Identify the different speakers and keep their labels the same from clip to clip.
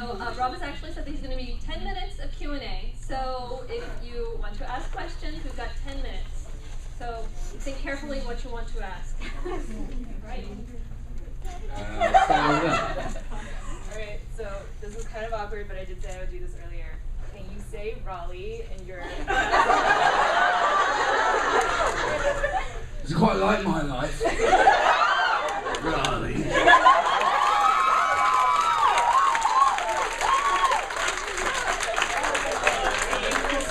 Speaker 1: Rob has actually said that he's going to be 10 minutes of Q&A. So if you want to ask questions, we've got 10 minutes. So think carefully what you want to ask. Right.
Speaker 2: Alright, so this is kind of awkward, but I did say I would do this earlier. Can you say Raleigh in your...
Speaker 3: It's quite like my life. Raleigh.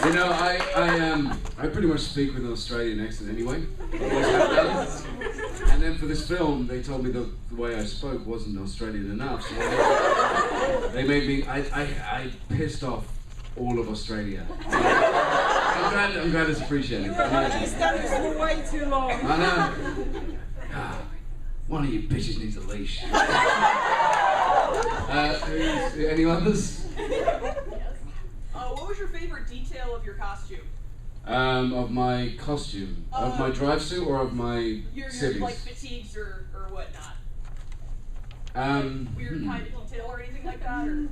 Speaker 3: You know, I pretty much speak with an Australian accent anyway. Always have done. And then for this film, they told me the way I spoke wasn't Australian enough. So they made me. I pissed off all of Australia. I'm glad it's appreciated.
Speaker 4: You were on EastEnders for way too long.
Speaker 3: I know. One of you bitches needs a leash. Any others?
Speaker 4: What was your favorite detail of your costume?
Speaker 3: Of my costume? Of my drive suit or of my civvies?
Speaker 4: Your like fatigues or whatnot? Weird kind of detail or anything like that? Or?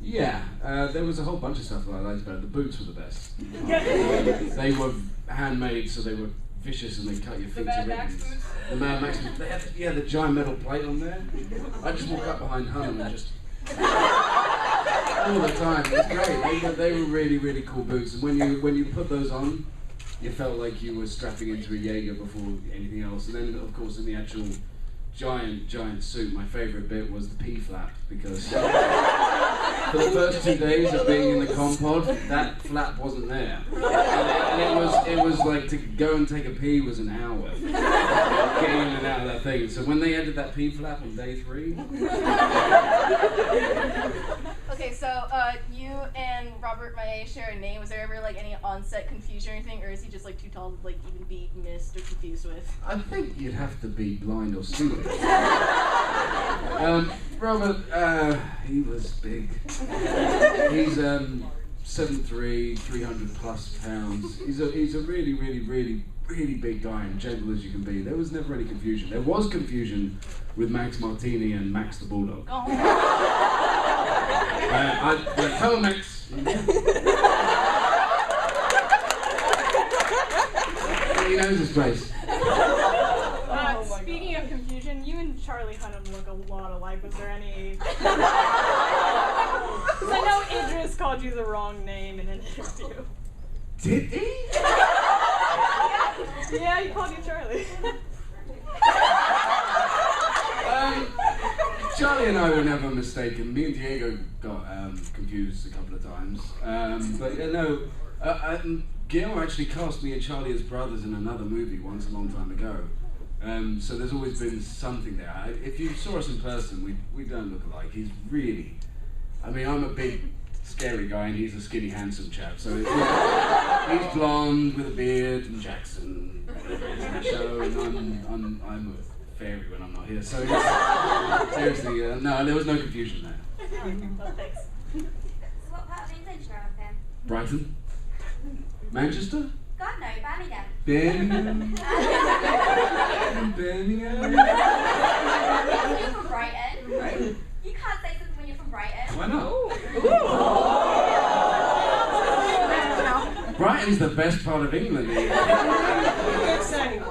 Speaker 3: Yeah, there was a whole bunch of stuff that I liked about it. The boots were the best. They were handmade, so they were vicious and they cut your feet to ribbons.
Speaker 4: The Mad Max boots?
Speaker 3: The Mad Max boots. They had the giant metal plate on there. I just walk up behind Hunnam and just... all the time. It was great. They were really, really cool boots. And when you put those on, you felt like you were strapping into a Jaeger before anything else. And then, of course, in the actual giant suit, my favourite bit was the pee flap, because for the first 2 days of being in the compod, that flap wasn't there. And it was like to go and take a pee was an hour. Getting in and out of that thing. So when they added that pee flap on day 3...
Speaker 5: Okay, so you and Robert Maillet share a name. Was there ever like any on-set confusion or anything, or is he just like too tall to like even be missed or confused with?
Speaker 3: I think you'd have to be blind or stupid. Robert, he was big. He's 7'3", 300 plus pounds. He's a really, really, really, really big guy and gentle as you can be. There was never any confusion. There was confusion with Max Martini and Max the Bulldog.
Speaker 5: Oh.
Speaker 3: Hello, Max. He knows his place.
Speaker 6: Speaking of confusion, you and Charlie Hunnam look a lot alike. Was there any... Because I know Idris called you the wrong name in an interview.
Speaker 3: Did he?
Speaker 6: Yeah, he called you Charlie.
Speaker 3: Charlie and I were never mistaken. Me and Diego got confused a couple of times. But yeah, no, Guillermo actually cast me and Charlie as brothers in another movie once a long time ago. So there's always been something there. If you saw us in person, we don't look alike. He's really, I mean, I'm a big, scary guy and he's a skinny, handsome chap. So he's blonde with a beard and Jackson in the show, and I'm a fairy when I'm not here. So seriously, no, there was no confusion there.
Speaker 5: Thanks.
Speaker 7: So what part of England are you from?
Speaker 3: Brighton? Manchester?
Speaker 7: God no, Birmingham.
Speaker 3: Birmingham? Birmingham?
Speaker 7: You're from Brighton.
Speaker 3: Right.
Speaker 7: You can't say something when you're from Brighton.
Speaker 3: Why not? Brighton's the best part of England.
Speaker 4: Good saying.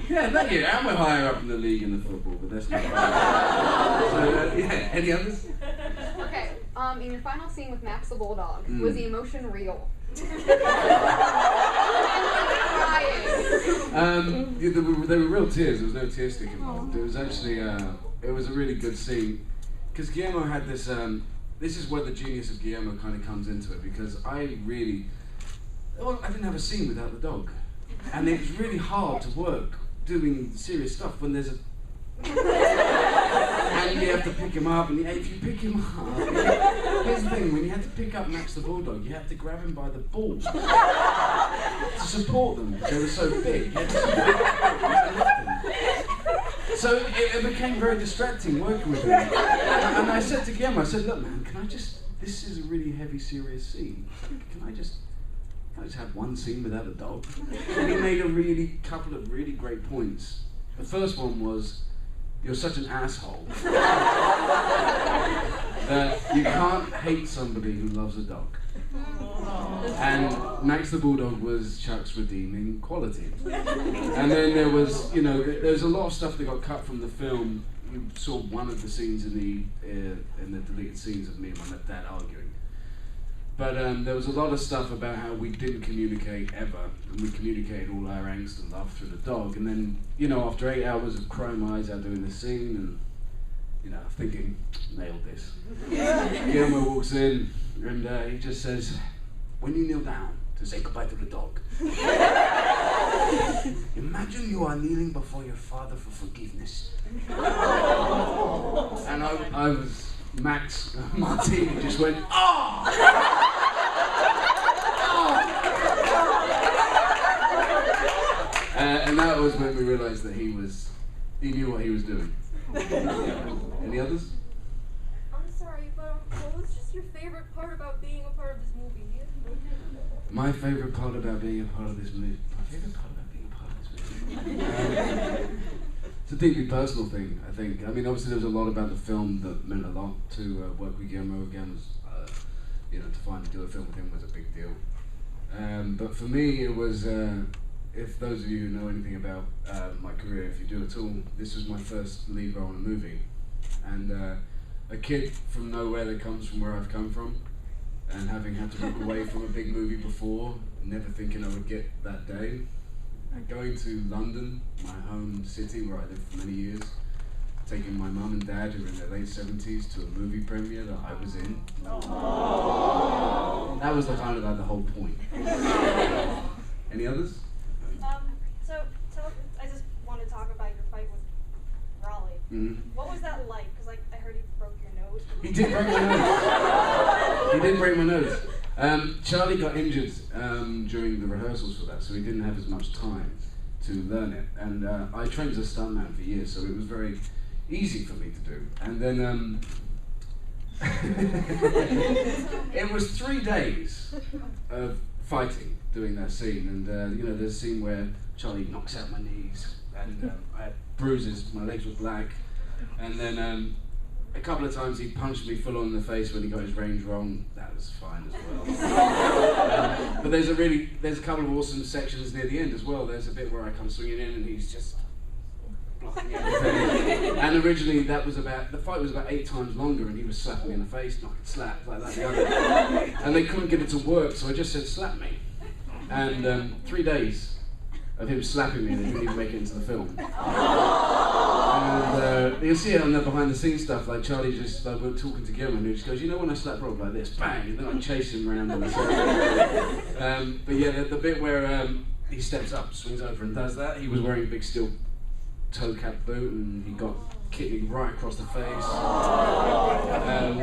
Speaker 3: Yeah, thank you. And we're higher up in the league in the football, but that's not right. So, yeah, any others?
Speaker 8: Okay, in your final scene with Max the Bulldog, was the emotion real?
Speaker 3: There were real tears. There was no tear stick involved. It was actually, it was a really good scene. Because Guillermo had this, this is where the genius of Guillermo kind of comes into it, because I didn't have a scene without the dog. And it was really hard to work doing serious stuff when there's a... and you have to pick him up, and if you pick him up... Here's the thing, when you had to pick up Max the Bulldog, you had to grab him by the balls to support them, because they were so big. You had to support them. So it became very distracting working with him. And I said to Guillermo, I said, look man, can I just... This is a really heavy, serious scene. Can I just have one scene without a dog? And he made a couple of really great points. The first one was, you're such an asshole. You can't hate somebody who loves a dog. And Max the Bulldog was Chuck's redeeming quality. And then there was, there's a lot of stuff that got cut from the film. You saw one of the scenes in the deleted scenes of me and my dad arguing. But there was a lot of stuff about how we didn't communicate ever, and we communicated all our angst and love through the dog. And then, after 8 hours of crying my eyes out doing this scene, and thinking, nailed this. Guillermo walks in, and he just says, when you kneel down to say goodbye to the dog, imagine you are kneeling before your father for forgiveness. And I was, Max Martini just went, oh! And that was when we realized that he knew what he was doing. Any others?
Speaker 9: I'm sorry, but what was just your favorite part about being a part of this movie?
Speaker 3: My favorite part about being a part of this movie. It's a deeply personal thing, I think. I mean, obviously there was a lot about the film that meant a lot. To work with Guillermo again was, to finally do a film with him was a big deal. But for me, it was, if those of you who know anything about my career, if you do at all, this was my first lead role in a movie. And a kid from nowhere that comes from where I've come from, and having had to walk away from a big movie before, never thinking I would get that day, and going to London, my home city where I lived for many years, taking my mum and dad who were in their late 70s to a movie premiere that I was in. Aww. That was the whole point. Any others?
Speaker 6: So I just want to talk about your fight with Raleigh.
Speaker 3: Mm-hmm.
Speaker 6: What was that like? Because I heard he broke your nose.
Speaker 3: He did break my nose. He did break my nose. Charlie got injured during the rehearsals for that, so he didn't have as much time to learn it. And I trained as a stuntman for years, so it was very easy for me to do. And then it was 3 days of fighting, doing that scene. And there's a scene where Charlie knocks out my knees, and I had bruises, my legs were black. And then a couple of times he punched me full on in the face when he got his range wrong. That was fine as well. But there's a couple of awesome sections near the end as well. There's a bit where I come swinging in and he's just blocking everything. And originally the fight was about 8 times longer, and he was slapping me in the face, knocking slaps like that, the other. And they couldn't get it to work, so I just said, slap me. And 3 days of him slapping me, and he didn't even make it into the film. And you'll see it on the behind the scenes stuff, like Charlie just, like, we're talking together and he just goes, when I slap Rob like this, bang, and then I chase him around in the circle. But yeah, the bit where he steps up, swings over and does that, he was wearing a big steel toe cap boot and he got kicked me right across the face,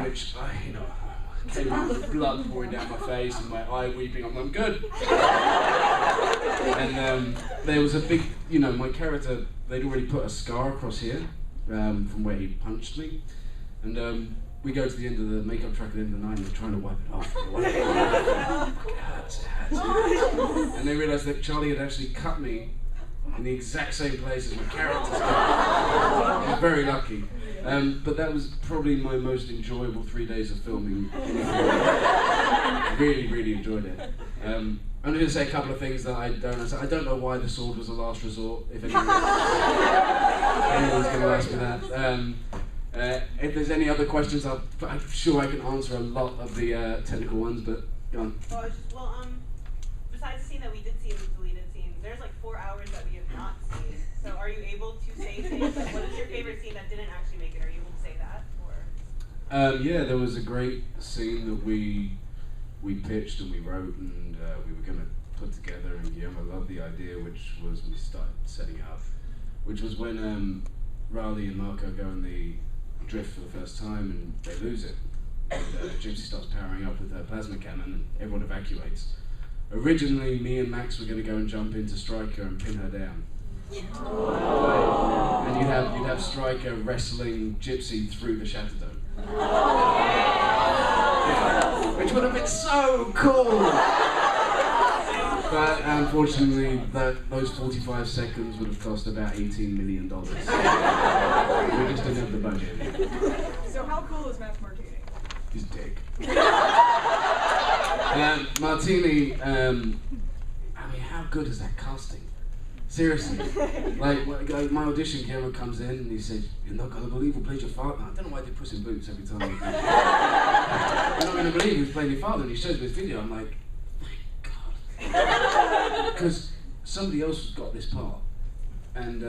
Speaker 3: which, came out with blood pouring down my face and my eye weeping. I'm good. And there was a big, my character, they'd already put a scar across here from where he punched me. And we go to the end of the makeup track at the end of the night and they're trying to wipe it off. It hurts. And they realised that Charlie had actually cut me in the exact same place as my character's cut. I was very lucky. But that was probably my most enjoyable 3 days of filming. Really, really enjoyed it. I'm going to say a couple of things that I don't know why the sword was a last resort, if anyone's going to ask me that. If there's any other questions, I'm sure I can answer a lot of the technical ones, but go on.
Speaker 4: Besides the scene that we did see in the deleted scenes, there's like 4 hours that we have not seen. So are you able to say things? Like, what is your favorite scene that didn't actually make it? Are you able to say that? Or?
Speaker 3: Yeah, there was a great scene that we pitched and we wrote and we were going to put together, and Guillermo loved the idea, which was when we started setting it up, which was when Raleigh and Marco go on the drift for the first time and they lose it. And Gypsy starts powering up with her plasma cannon and everyone evacuates. Originally, me and Max were going to go and jump into Stryker and pin her down. And you'd have Stryker wrestling Gypsy through the Shatterdome. Which would have been so cool! But unfortunately, those 45 seconds would have cost about $18 million. We just didn't have the budget.
Speaker 6: So how cool is Max Martini?
Speaker 3: his dick. Martini, I mean, how good is that casting? Seriously. Like my audition, Guillermo comes in and he said, "You're not gonna believe who played your father." I don't know why they Puss in Boots every time. You're not gonna believe who's playing your father, and he shows me his video. I'm like, thank God. Because somebody else got this part, and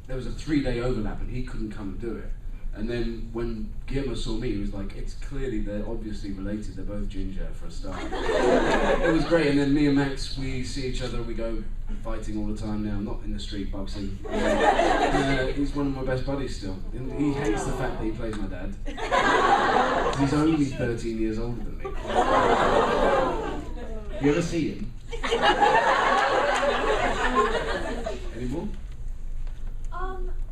Speaker 3: there was a 3-day overlap, and he couldn't come and do it. And then when Guillermo saw me, he was like, it's clearly they're obviously related. They're both ginger for a start. It was great. And then me and Max, we see each other. We go fighting all the time now, not in the street, boxing. He's one of my best buddies still. And he hates the fact that he plays my dad. He's only 13 years older than me. You ever see him? Any more?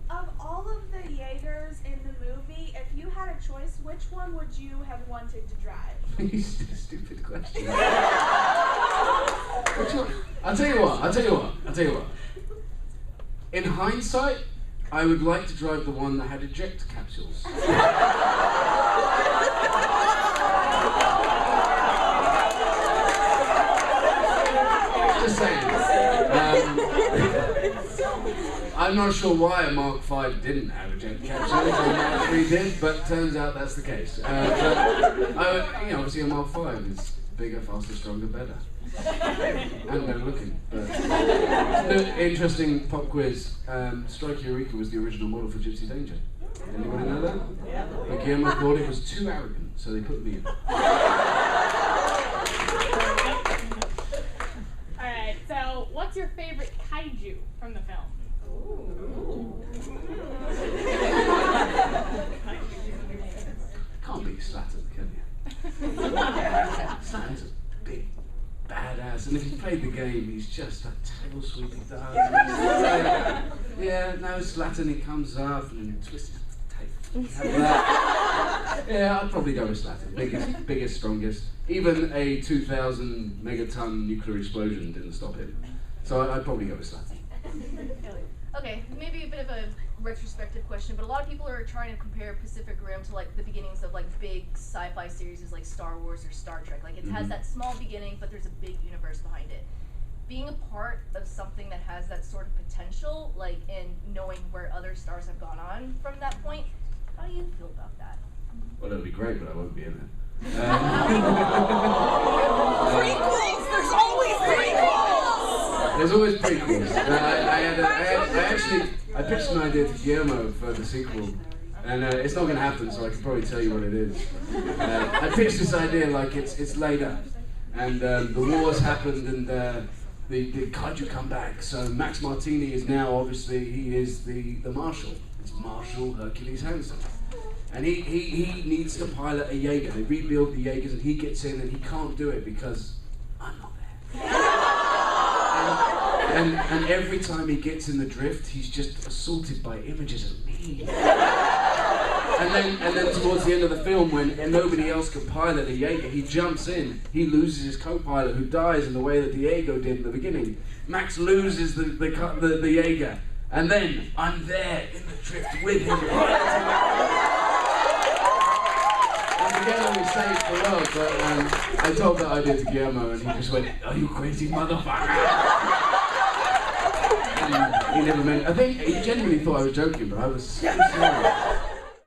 Speaker 9: Of all of the Jaegers in the movie, if you had a choice, which one would you have wanted to drive?
Speaker 3: Stupid question. I'll tell you what. In hindsight, I would like to drive the one that had eject capsules. Just saying. I'm not sure why a Mark V didn't have eject capsules and Mark III did, but turns out that's the case. Obviously a Mark V is bigger, faster, stronger, better. And better looking. But interesting pop quiz. Strike Eureka was the original model for Gypsy Danger. Anybody know that? Yeah. But Guillermo thought it was too arrogant, so they put me in.
Speaker 10: Alright, so what's your favorite kaiju from the film?
Speaker 3: Can't beat Slattern, can you? Slatten's a big badass, and if you played the game, he's just a tail sweeping dog. Slattern, he comes up and twists his tail. Yeah, I'd probably go with Slattern. Biggest, strongest. Even a 2,000 megaton nuclear explosion didn't stop him. So I'd probably go with Slattern.
Speaker 5: Okay, maybe a bit of a retrospective question, but a lot of people are trying to compare Pacific Rim to like the beginnings of like big sci-fi series like Star Wars or Star Trek. Like it has that small beginning, but there's a big universe behind it. Being a part of something that has that sort of potential, like, and knowing where other stars have gone on from that point, how do you feel about that?
Speaker 3: Well, it'll be great, but I won't be in it.
Speaker 11: Prequels! There's always prequels!
Speaker 3: There's always prequels. I pitched an idea to Guillermo for the sequel, and it's not going to happen, so I can probably tell you what it is. I pitched this idea like it's later, and the wars happened, and the kaiju come back. So Max Martini is now, obviously, he is the Marshal. It's Marshal Hercules Hansen. And he needs to pilot a Jaeger. They rebuild the Jaegers, and he gets in, and he can't do it because I'm not there. And every time he gets in the drift, he's just assaulted by images of me. And then towards the end of the film, when nobody else can pilot a Jaeger, he jumps in. He loses his co-pilot, who dies in the way that Diego did in the beginning. Max loses the Jaeger, and then I'm there in the drift with him. Together we saved the world, but I told that idea to Guillermo, and he just went, "Are you crazy, motherfucker?" And he never meant. I think he genuinely thought I was joking, but I was so serious.